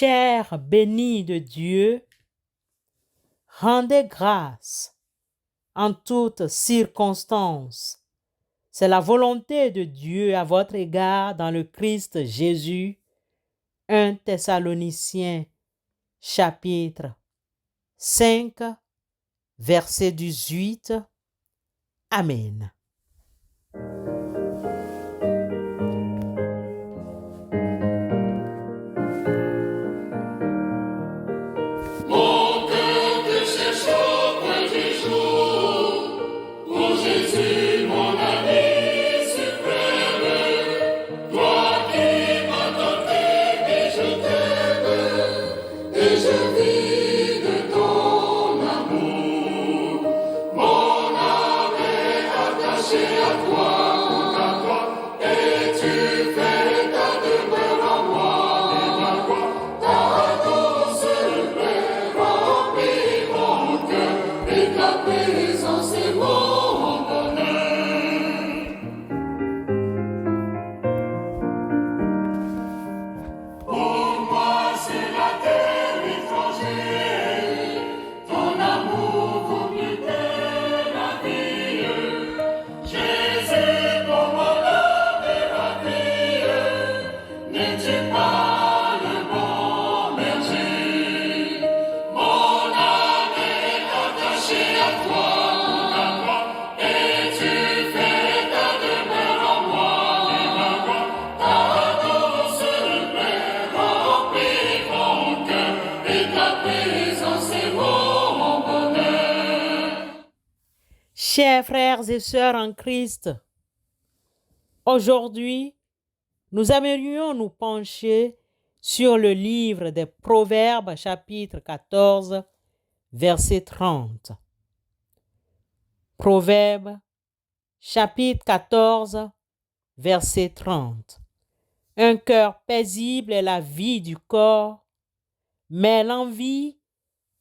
Chers bénis de Dieu, rendez grâce en toutes circonstances. C'est la volonté de Dieu à votre égard dans le Christ Jésus. 1 Thessaloniciens, chapitre 5, verset 18. Amen. Chers frères et sœurs en Christ, aujourd'hui, nous aimerions nous pencher sur le livre des Proverbes, chapitre 14, verset 30. Proverbes, chapitre 14, verset 30. Un cœur paisible est la vie du corps, mais l'envie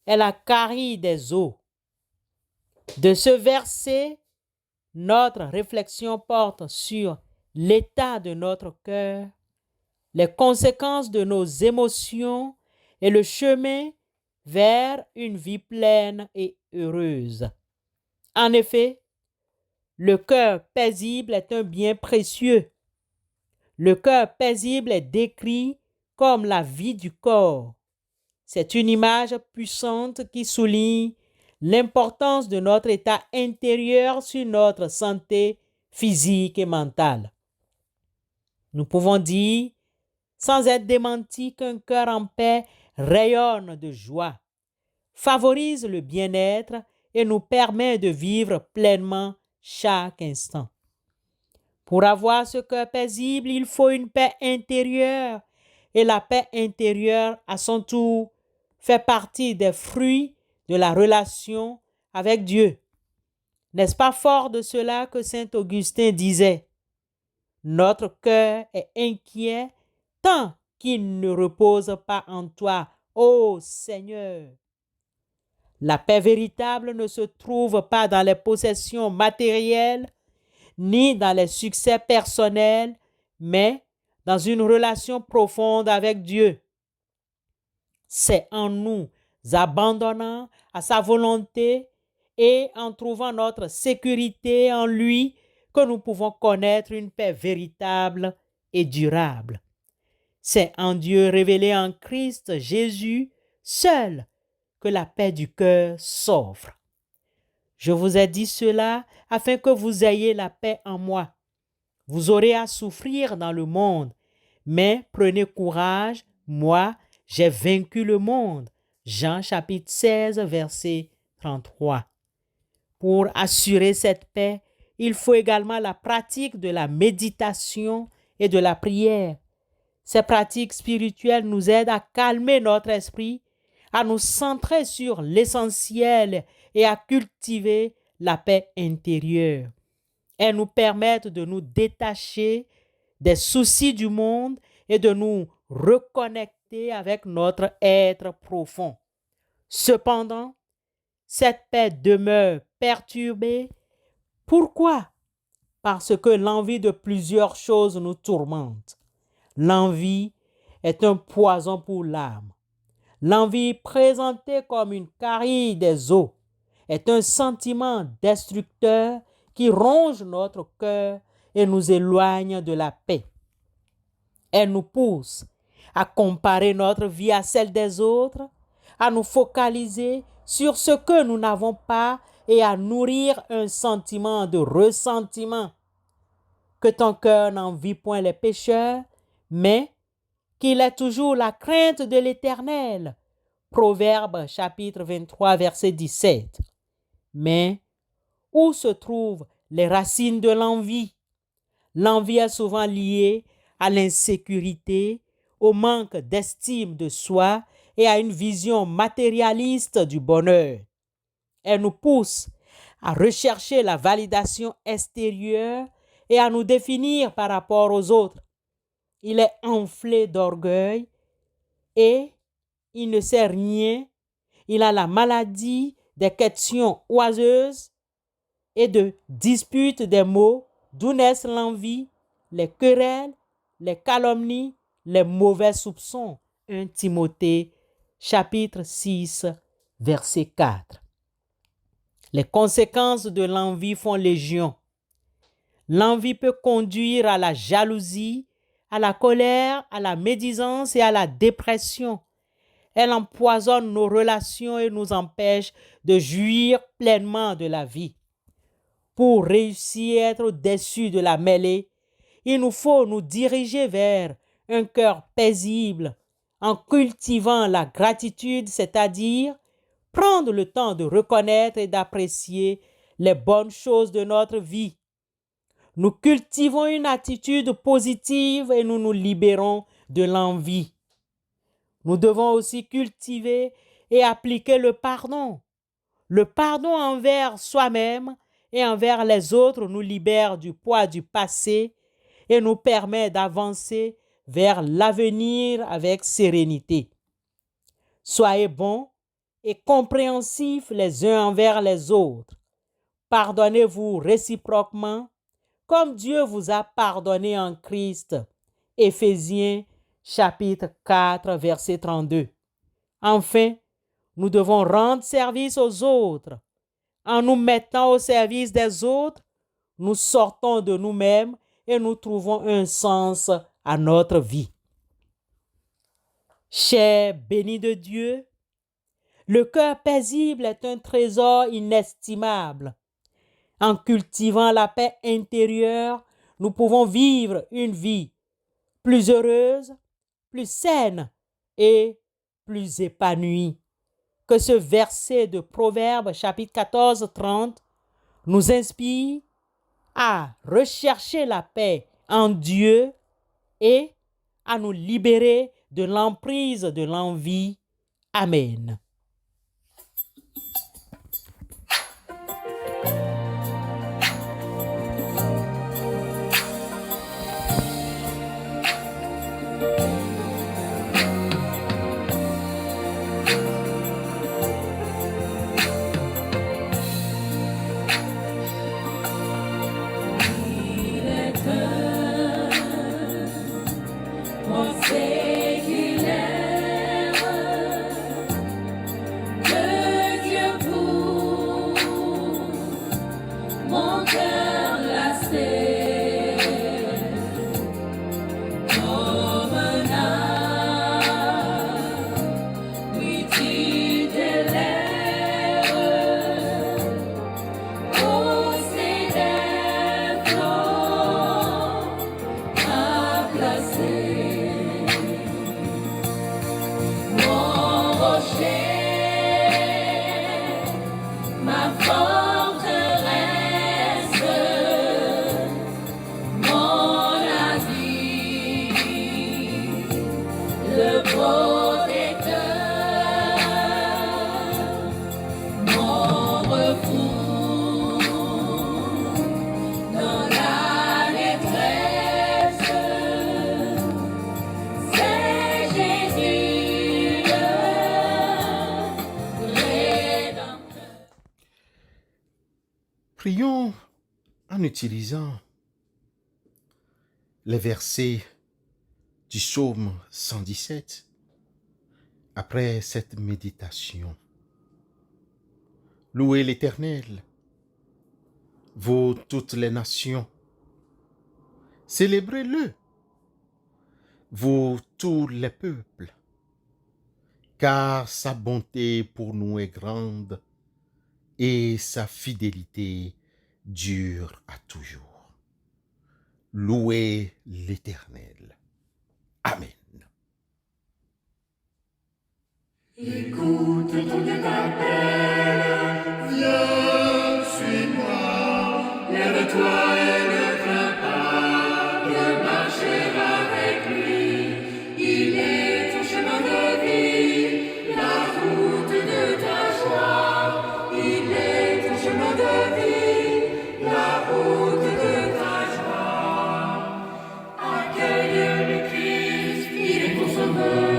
est la carie des os. De ce verset, notre réflexion porte sur l'état de notre cœur, les conséquences de nos émotions et le chemin vers une vie pleine et heureuse. En effet, le cœur paisible est un bien précieux. Le cœur paisible est décrit comme la vie du corps. C'est une image puissante qui souligne l'importance de notre état intérieur sur notre santé physique et mentale. Nous pouvons dire, sans être démenti, qu'un cœur en paix rayonne de joie, favorise le bien-être et nous permet de vivre pleinement chaque instant. Pour avoir ce cœur paisible, il faut une paix intérieure et la paix intérieure, à son tour, fait partie des fruits de la relation avec Dieu. N'est-ce pas fort de cela que saint Augustin disait: notre cœur est inquiet tant qu'il ne repose pas en toi, ô Seigneur. La paix véritable ne se trouve pas dans les possessions matérielles ni dans les succès personnels, mais dans une relation profonde avec Dieu. C'est en nous abandonnant à sa volonté et en trouvant notre sécurité en lui que nous pouvons connaître une paix véritable et durable. C'est en Dieu révélé en Christ Jésus seul que la paix du cœur s'offre. Je vous ai dit cela afin que vous ayez la paix en moi. Vous aurez à souffrir dans le monde, mais prenez courage, moi, j'ai vaincu le monde. Jean chapitre 16, verset 33. Pour assurer cette paix, il faut également la pratique de la méditation et de la prière. Ces pratiques spirituelles nous aident à calmer notre esprit, à nous centrer sur l'essentiel et à cultiver la paix intérieure. Elles nous permettent de nous détacher des soucis du monde et de nous reconnecter avec notre être profond. Cependant, cette paix demeure perturbée. Pourquoi? Parce que l'envie de plusieurs choses nous tourmente. L'envie est un poison pour l'âme. L'envie présentée comme une carie des os est un sentiment destructeur qui ronge notre cœur et nous éloigne de la paix. Elle nous pousse à comparer notre vie à celle des autres, à nous focaliser sur ce que nous n'avons pas et à nourrir un sentiment de ressentiment. Que ton cœur n'envie point les pécheurs, mais qu'il ait toujours la crainte de l'Éternel. Proverbe chapitre 23, verset 17. Mais où se trouvent les racines de l'envie? L'envie est souvent liée à l'insécurité, au manque d'estime de soi et à une vision matérialiste du bonheur. Elle nous pousse à rechercher la validation extérieure et à nous définir par rapport aux autres. Il est enflé d'orgueil et il ne sait rien. Il a la maladie des questions oiseuses et de disputes des mots, d'où naissent l'envie, les querelles, les calomnies, les mauvais soupçons. 1 Timothée, chapitre 6, verset 4. Les conséquences de l'envie font légion. L'envie peut conduire à la jalousie, à la colère, à la médisance et à la dépression. Elle empoisonne nos relations et nous empêche de jouir pleinement de la vie. Pour réussir à être au-dessus de la mêlée, il nous faut nous diriger vers un cœur paisible en cultivant la gratitude, c'est-à-dire prendre le temps de reconnaître et d'apprécier les bonnes choses de notre vie. Nous cultivons une attitude positive et nous nous libérons de l'envie. Nous devons aussi cultiver et appliquer le pardon. Le pardon envers soi-même et envers les autres nous libère du poids du passé et nous permet d'avancer vers l'avenir avec sérénité. Soyez bons et compréhensifs les uns envers les autres. Pardonnez-vous réciproquement comme Dieu vous a pardonné en Christ. Éphésiens chapitre 4, verset 32. Enfin, nous devons rendre service aux autres. En nous mettant au service des autres, nous sortons de nous-mêmes et nous trouvons un sens à notre vie. Chers bénis de Dieu, le cœur paisible est un trésor inestimable. En cultivant la paix intérieure, nous pouvons vivre une vie plus heureuse, plus saine et plus épanouie. Que ce verset de Proverbe chapitre 14, 30 nous inspire à rechercher la paix en Dieu et à nous libérer de l'emprise de l'envie. Amen. Prions en utilisant les versets du psaume 117, après cette méditation. Louez l'Éternel, vous toutes les nations. Célébrez-le, vous tous les peuples, car sa bonté pour nous est grande et sa fidélité dure à toujours. Louez l'Éternel. Amen. Écoute ton Dieu t'appelle, viens, suis-moi, lève-toi et ne crains pas de marcher avec lui. Il est ton chemin de vie, la route de ta joie. Il est ton chemin de vie, la route de ta joie. Accueille le Christ, il est ton sauveur.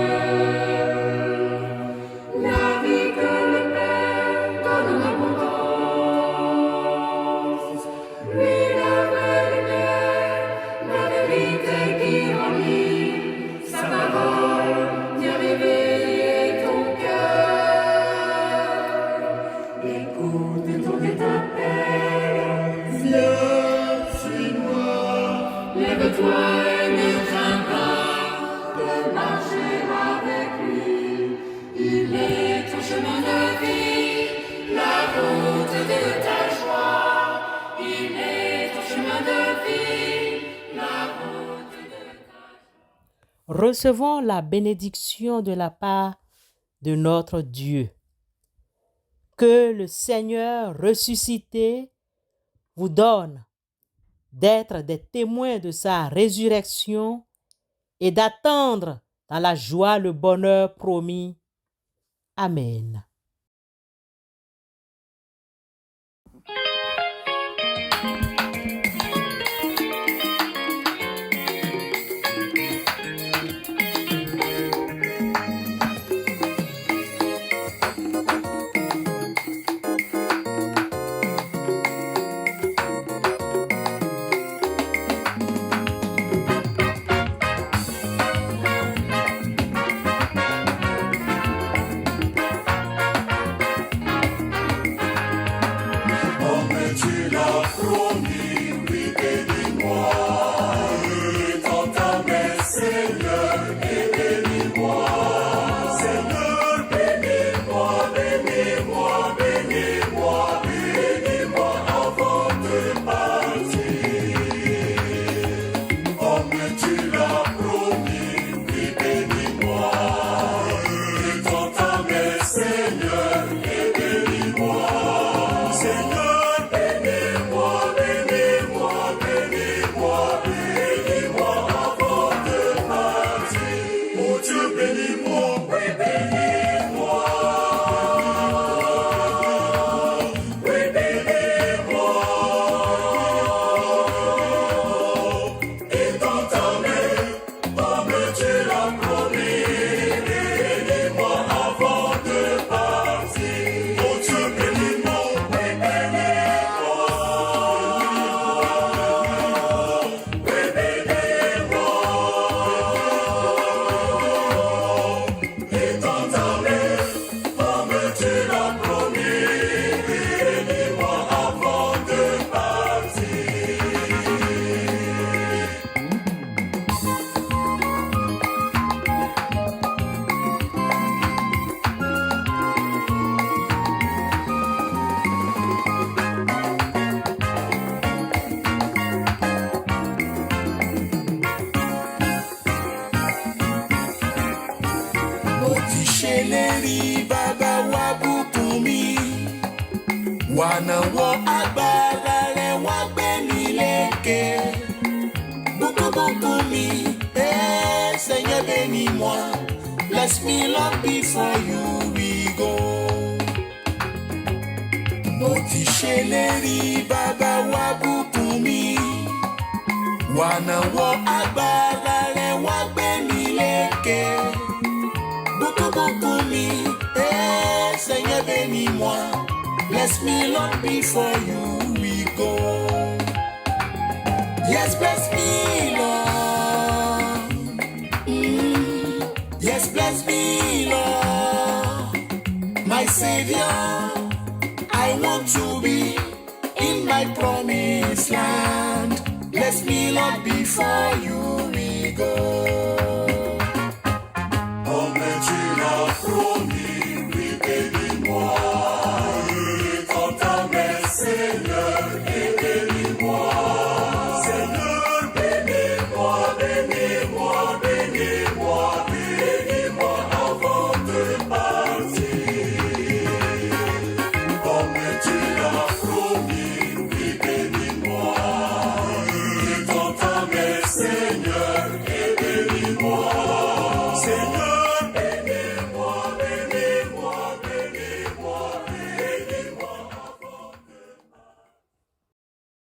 Recevons la bénédiction de la part de notre Dieu. Que le Seigneur ressuscité vous donne d'être des témoins de sa résurrection et d'attendre dans la joie le bonheur promis. Amen. Wanawo agbára rẹ̀ wá gbé mi lékè. Beaucoup mi, Seigneur bénis-moi. Bless me Lord before you we go. Mo ti ṣèlérí bàbá wá bùkún mi. Wanawo agbára rẹ̀ wá gbé mi lékè. Beaucoup mi, Seigneur bénis-moi. Bless me, Lord, before you we go. Yes, bless me, Lord. me, Lord, my Savior. I want to be in my promised land. Bless me, Lord, before you we go. Oh, mais tu l'as promis, oui, bénis-moi. Quand ta mère, Seigneur, et bénis-moi. Seigneur, bénis-moi, bénis-moi, bénis-moi, bénis-moi avant de partir. Oh, mais tu l'as promis, oui, bénis-moi. Seigneur, et bénis-moi. Seigneur,